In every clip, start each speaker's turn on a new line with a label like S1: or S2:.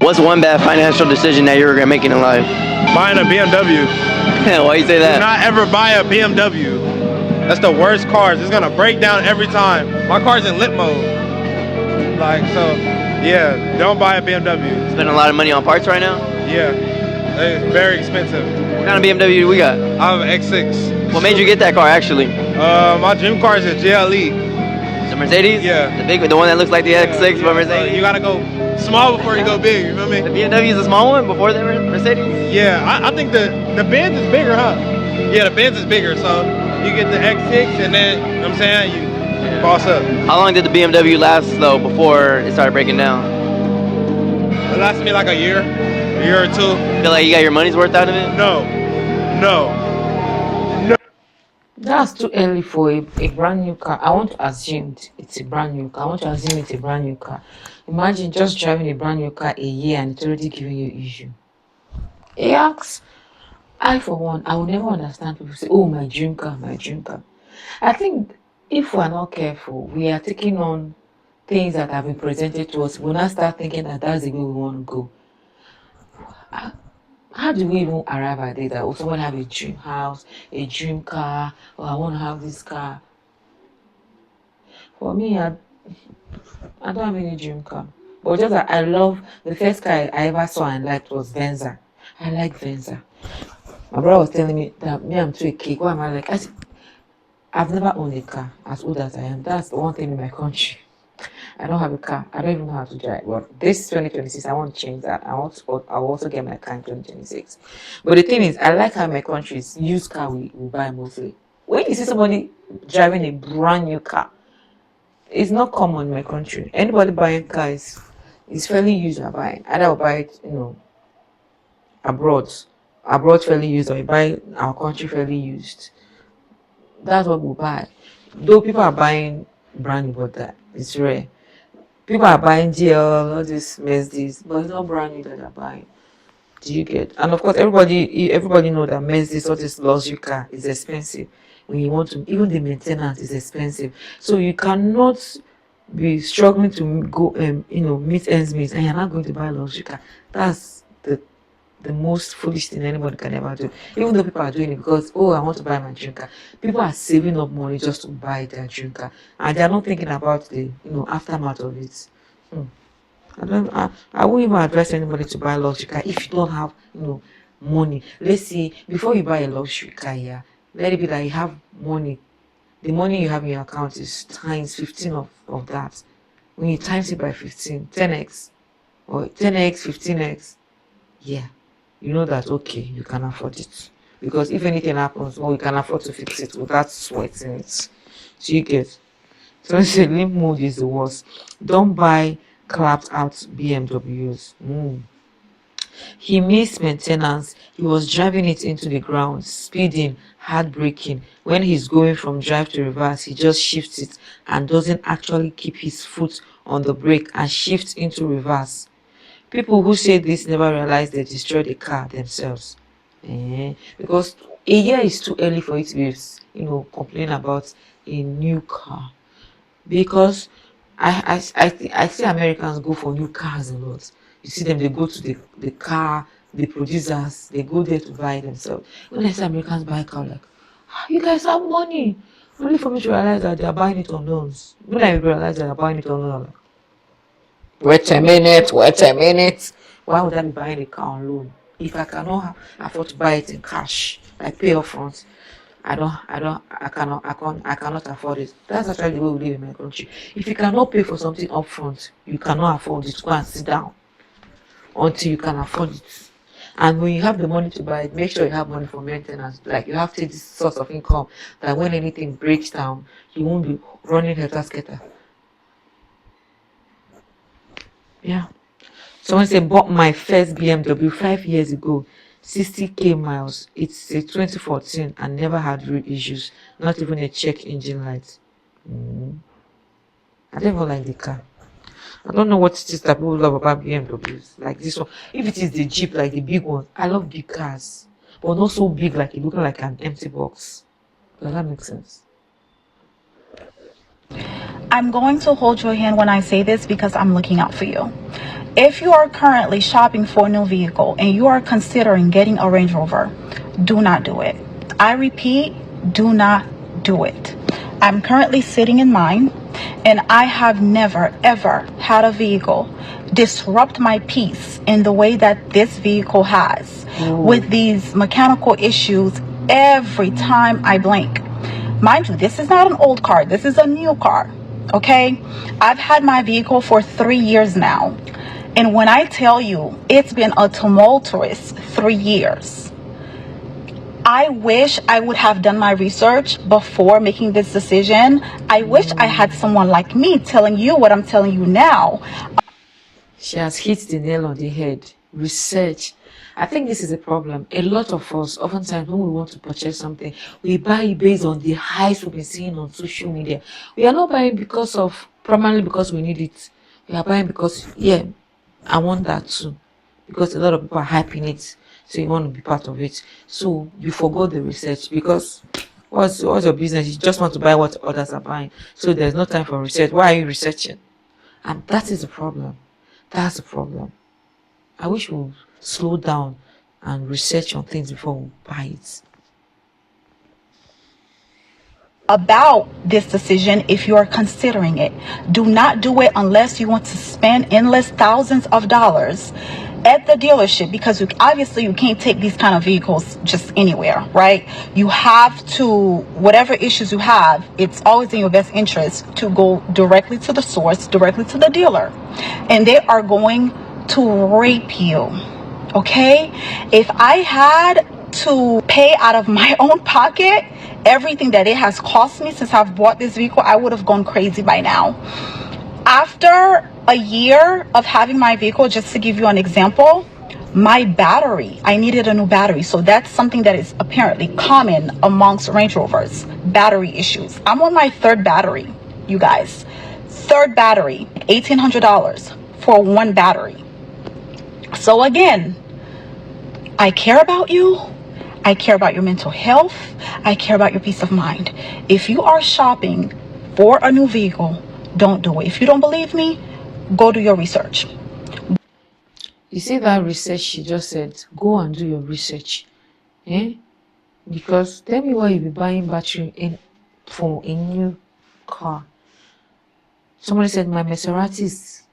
S1: What's one bad financial decision that you regret making in life?
S2: Buying a BMW.
S1: Why you say
S2: Do
S1: that?
S2: not ever buy a BMW. That's the worst cars. It's gonna break down every time. My car's in lit mode. Like, so, yeah, don't buy a BMW.
S1: Spending a lot of money on parts right now?
S2: Yeah, it's very expensive.
S1: What kind of BMW do we got?
S2: I have an X6.
S1: What made you get that car actually?
S2: My dream car is a GLE.
S1: The Mercedes?
S2: Yeah.
S1: The one that looks like the X6 but Mercedes?
S2: You gotta go small before you go big, you feel me?
S1: The BMW is a small one before the Mercedes?
S2: Yeah, I think the Benz is bigger, huh? Yeah, the Benz is bigger, so you get the X6 and then, you know what I'm saying, you boss up.
S1: How long did the BMW last though before it started breaking down?
S2: It lasted me like a year or two.
S1: Feel like you got your money's worth out of it?
S2: No.
S3: That's too early for a brand new car. I want to assume it's a brand new car. I want to assume it's a brand new car. Imagine just driving a brand new car a year and it's already giving you issue. Yes. I, for one, I will never understand people say, oh, my dream car, my dream car. I think if we're not careful, we are taking on things that have been presented to us. We'll not start thinking that that's the way we want to go. How do we even arrive at it that oh, someone have a dream house, a dream car, or I want to have this car? For me, I don't have any dream car. But just that I love the first car I ever saw and liked was Venza. I like Venza. My brother was telling me that me, I'm too a cake. Why am I like? I've never owned a car as old as I am. That's the one thing in my country. I don't have a car. I don't even know how to drive. But this 2026, I want to change that. I'll also get my car in 2026. But the thing is, I like how my country's used car we buy mostly. When you see somebody driving a brand new car, it's not common in my country. Anybody buying cars is fairly used or buying. Either I'll buy it, abroad fairly used, or you buy our country fairly used. That's what we buy. Though people are buying brand new, but that it's rare. People are buying GL, all this Mercedes, but it's not brand new that they're buying. Do you get? And of course, everybody know that Mercedes, all this luxury car, is expensive. When you want to, even the maintenance is expensive. So you cannot be struggling to go, meet ends meet, and you're not going to buy a luxury car. That's the most foolish thing anybody can ever do. Even though people are doing it because, oh, I want to buy my dream car. People are saving up money just to buy their dream car, and they're not thinking about the aftermath of it. I won't even advise anybody to buy a luxury car if you don't have money. Let's say before you buy a luxury car, yeah, let it be that you have money. The money you have in your account is times 15 of that. When you times it by 15, 10x or 10x, 15x, yeah, you know that okay, you can afford it. Because if anything happens, you can afford to fix it without sweating it. So you get. So say limp mode is the worst. Don't buy clapped out BMWs. He missed maintenance. He was driving it into the ground, speeding, hard braking. When he's going from drive to reverse, he just shifts it and doesn't actually keep his foot on the brake and shifts into reverse. People who say this never realize they destroy the car themselves. Because a year is too early for it to be, complaining about a new car. Because I see Americans go for new cars a lot. You see them, they go to the car, the producers, they go there to buy themselves. When I see Americans buy a car, I'm like, you guys have money. Only for me to realize that they are buying it on loans. When I realize that they are buying it on loans, wait a minute. Why would I be buying a car on loan? If I cannot afford to buy it in cash, like pay up front, I cannot afford it. That's actually the way we live in my country. If you cannot pay for something upfront, you cannot afford it. Go and sit down until you can afford it. And when you have the money to buy it, make sure you have money for maintenance. Like you have to take this source of income that when anything breaks down, you won't be running helter-skelter. Yeah. Someone said, bought my first BMW 5 years ago, 60k miles. It's a 2014 and never had real issues, not even a check engine light. I don't even like the car. I don't know what it is that people love about BMWs. Like this one. If it is the Jeep, like the big one, I love big cars. But not so big like it looking like an empty box. Does that make sense?
S4: I'm going to hold your hand when I say this because I'm looking out for you. If you are currently shopping for a new vehicle and you are considering getting a Range Rover, do not do it. I repeat, do not do it. I'm currently sitting in mine, and I have never ever had a vehicle disrupt my peace in the way that this vehicle has, with these mechanical issues every time I blink. Mind you, this is not an old car, this is a new car. Okay, I've had my vehicle for 3 years now, and when I tell you it's been a tumultuous 3 years, I wish I would have done my research before making this decision. I wish I had someone like me telling you what I'm telling you now.
S3: She has hit the nail on the head. Research. I think this is a problem. A lot of us, oftentimes, when we want to purchase something, we buy it based on the highs we've been seeing on social media. We are not buying primarily because we need it. We are buying because, yeah, I want that too. Because a lot of people are hyping it, so you want to be part of it. So you forgo the research because what's your business? You just want to buy what others are buying. So there's no time for research. Why are you researching? And that is the problem. That's the problem. I wish we would slow down and research on things before we buy it.
S4: About this decision, if you are considering it, do not do it unless you want to spend endless thousands of dollars at the dealership, because obviously you can't take these kind of vehicles just anywhere, right? You have to, whatever issues you have, it's always in your best interest to go directly to the source, directly to the dealer, and they are going to rape you. Okay, if I had to pay out of my own pocket everything that it has cost me since I've bought this vehicle, I would have gone crazy by now. After a year of having my vehicle, just to give you an example, my battery, I needed a new battery. So that's something that is apparently common amongst Range Rovers, battery issues. I'm on my third battery, you guys. Third battery, $1,800 for one battery. So again, I care about you. I care about your mental health. I care about your peace of mind. If you are shopping for a new vehicle, don't do it. If you don't believe me, go do your research.
S3: You see that research she just said? Go and do your research. Because tell me why you'll be buying battery for a new car. Somebody said my Maserati is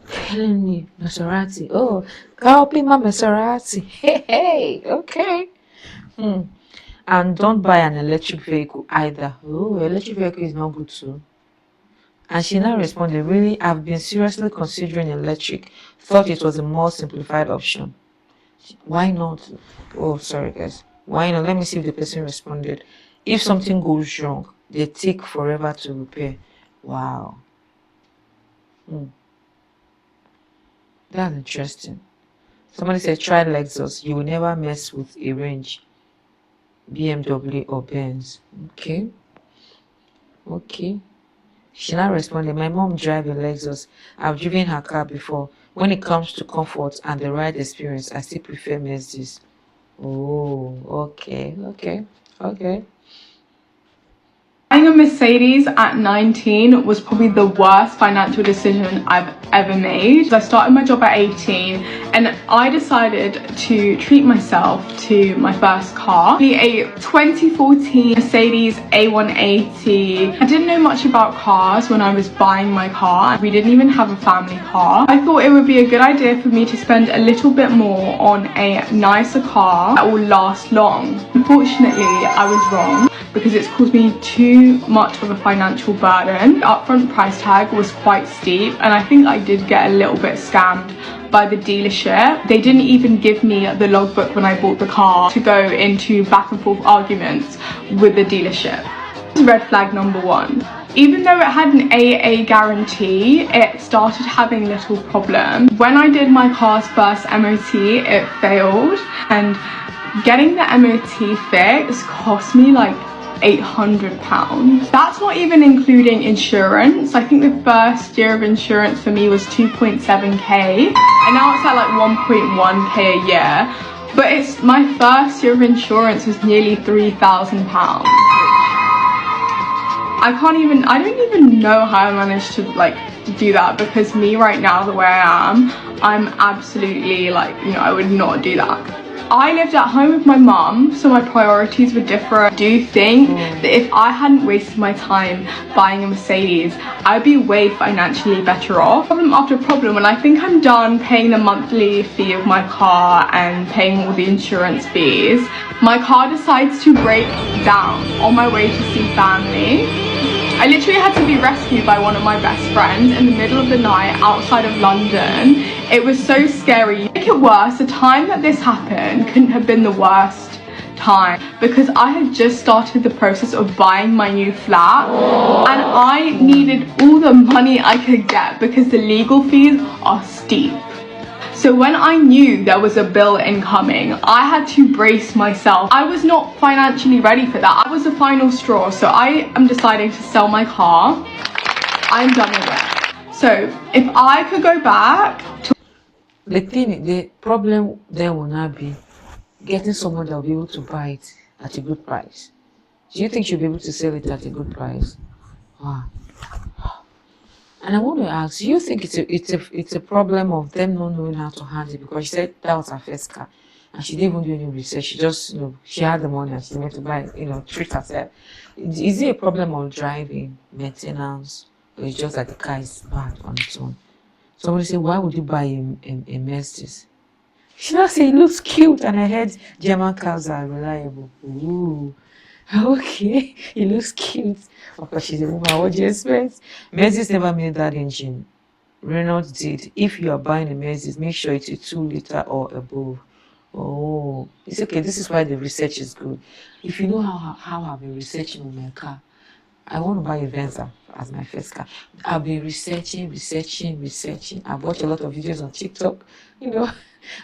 S3: killing me. Maserati. Oh, copy my Maserati. Hey, okay. And don't buy an electric vehicle either. Oh, electric vehicle is not good too. And she now responded, really, I've been seriously considering electric. Thought it was a more simplified option. Why not? Oh, sorry guys. Why not? Let me see if the person responded. If something goes wrong, they take forever to repair. Wow. That's interesting. Somebody said, try Lexus. You will never mess with a Range, BMW or Benz. Okay. Okay. She now responded, my mom drives a Lexus. I've driven her car before. When it comes to comfort and the ride experience, I still prefer Mercedes. Oh, okay.
S5: Buying a Mercedes at 19 was probably the worst financial decision I've ever made. I started my job at 18 and I decided to treat myself to my first car, a 2014 Mercedes A180. I didn't know much about cars when I was buying my car. We didn't even have a family car. I thought it would be a good idea for me to spend a little bit more on a nicer car that will last long. Unfortunately, I was wrong, because it's caused me too much of a financial burden. The upfront price tag was quite steep, and I think I did get a little bit scammed by the dealership. They didn't even give me the logbook when I bought the car to go into back and forth arguments with the dealership. Red flag number one. Even though it had an AA guarantee, it started having little problems. When I did my car's first MOT, it failed, and getting the MOT fixed cost me like £800. That's not even including insurance. I think the first year of insurance for me was 2.7k, and now it's at like 1.1k a year. But it's my first year of insurance was nearly £3,000. I don't even know how I managed to like do that, because me right now, the way I am, I'm absolutely like, you know, I would not do that. I lived at home with my mum, so my priorities were different. I do think that if I hadn't wasted my time buying a Mercedes, I'd be way financially better off. Problem after problem, when I think I'm done paying the monthly fee of my car and paying all the insurance fees, my car decides to break down on my way to see family. I literally had to be rescued by one of my best friends in the middle of the night outside of London. It was so scary. To make it worse, the time that this happened couldn't have been the worst time, because I had just started the process of buying my new flat and I needed all the money I could get because the legal fees are steep. So when I knew there was a bill incoming, I had to brace myself. I was not financially ready for that. I was the final straw, so I am deciding to sell my car. I'm done with it. So if I could go back to...
S3: The problem then will not be getting someone that will be able to buy it at a good price. Do you think you'll be able to sell it at a good price? Wow. And I want to ask, do you think it's a problem of them not knowing how to handle it? Because she said that was her first car, and she didn't even do any research. She just, she had the money and she went to buy, treat herself. Is it a problem of driving, maintenance, or it's just that the car is bad on its own? Somebody say, why would you buy a Mercedes? She now say it looks cute, and I heard German cars are reliable. Ooh. Okay, it looks cute. Of course, she's a woman. What do you expect? Mercedes never made that engine. Renault did. If you are buying a Mercedes, make sure it's a 2 liter or above. Oh, it's okay. This is why the research is good. If you know how I've been researching on my car, I want to buy a Venza as my first car. I've been researching. I've watched a lot of videos on TikTok,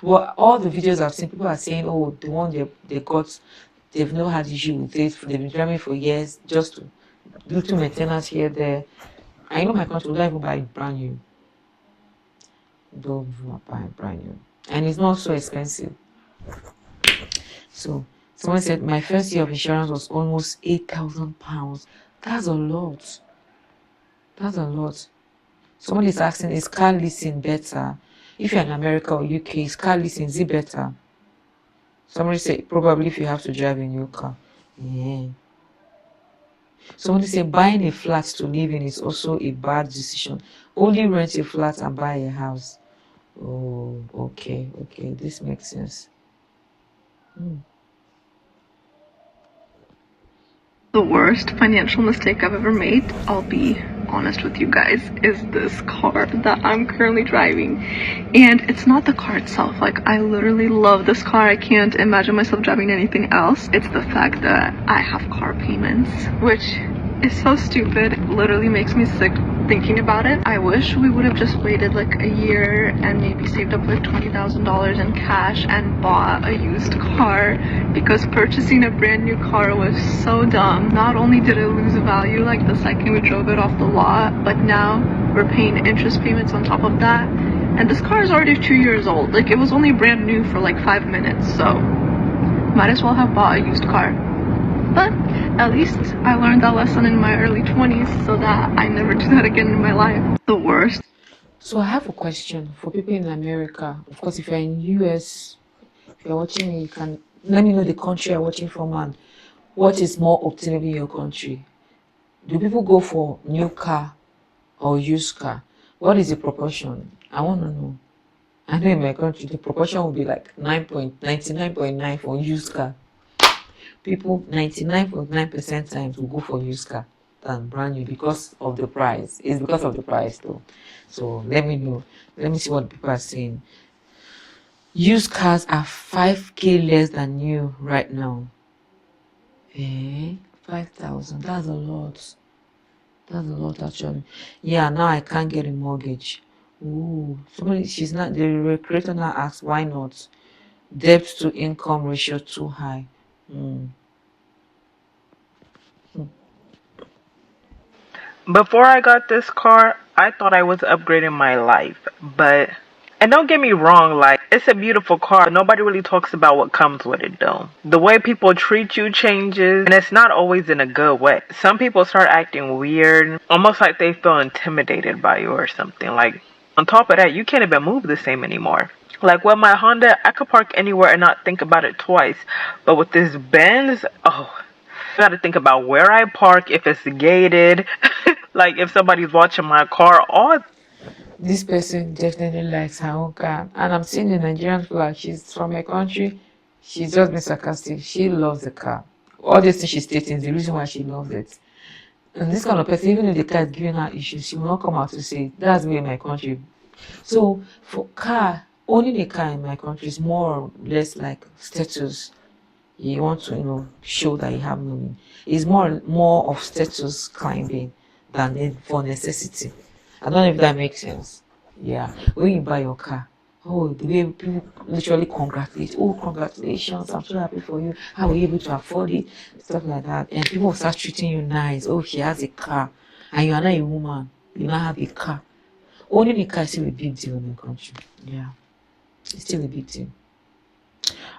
S3: Well, all the videos I've seen, people are saying, oh, the one they got, they've not had issue with it. They've been driving for years, just to little maintenance here, there. I know my country will not even buy brand new. Don't buy brand new. And it's not so expensive. So someone said my first year of insurance was almost £8,000. That's a lot. That's a lot. Someone is asking, is car leasing better? If you're in America or UK, is car leasing, is it better? Somebody said probably if you have to drive a new car. Yeah. Somebody said buying a flat to live in is also a bad decision. Only rent a flat and buy a house. Oh, okay, this makes sense.
S6: The worst financial mistake I've ever made, I'll be honest with you guys, is this car that I'm currently driving. And it's not the car itself. Like, I literally love this car. I can't imagine myself driving anything else. It's the fact that I have car payments, which is so stupid. It literally makes me sick thinking about it. I wish we would have just waited like a year and maybe saved up like $20,000 in cash and bought a used car, because purchasing a brand new car was so dumb. Not only did it lose value like the second we drove it off the lot, but now we're paying interest payments on top of that. And this car is already 2 years old. Like, it was only brand new for like 5 minutes, so might as well have bought a used car. But at least I learned that lesson in my early 20s so that I never do that again in my life. The worst.
S3: So I have a question for people in America. Of course, if you're in US, if you're watching me, you can let me know the country you're watching from and what is more obtainable in your country. Do people go for new car or used car? What is the proportion? I want to know. I know in my country the proportion will be like 99.9 for used car. People 99.9% times will go for used car than brand new because of the price. It's because of the price though. So let me know. Let me see what people are saying. Used cars are 5k less than new right now. 5,000. That's a lot. That's a lot actually. Yeah, now I can't get a mortgage. Ooh, the recruiter now asks why not? Debt to income ratio too high.
S7: Before I got this car, I thought I was upgrading my life, but And don't get me wrong, like, it's a beautiful car, but nobody really talks about what comes with it, though. The way people treat you changes, and it's not always in a good way. Some people start acting weird, almost like they feel intimidated by you or something. Like, on top of that, you can't even move the same anymore. Like, with my Honda, I could park anywhere and not think about it twice. But with this Benz, oh, I gotta think about where I park, if it's gated, like if somebody's watching my car, all.
S3: This person definitely likes her own car. And I'm seeing the Nigerian flag. She's from a country. She's just been sarcastic. She loves the car. All these things she's stating is the reason why she loves it. And this kind of person, even if the car is giving her issues, she will not come out to say, that's me in my country. So for car, owning a car in my country is more or less like status. You want to, show that you have money. It's more of status climbing than for necessity. I don't know if that makes sense. Yeah. When you buy your car, oh, the way people literally congratulate. Oh, congratulations! I'm so happy for you. How were you able to afford it? Stuff like that. And people will start treating you nice. Oh, she has a car, and you are not a woman. You now have a car. Owning a car is still a big deal in the country. Yeah, it's still a big deal.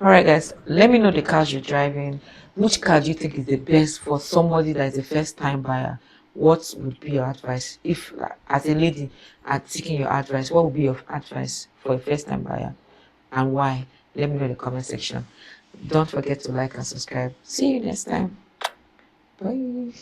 S3: All right, guys, let me know the cars you're driving. Which car do you think is the best for somebody that is a first time buyer? What would be your advice? If, as a lady, at seeking your advice, what would be your advice for a first time buyer and why? Let me know in the comment section. Don't forget to like and subscribe. See you next time. Bye.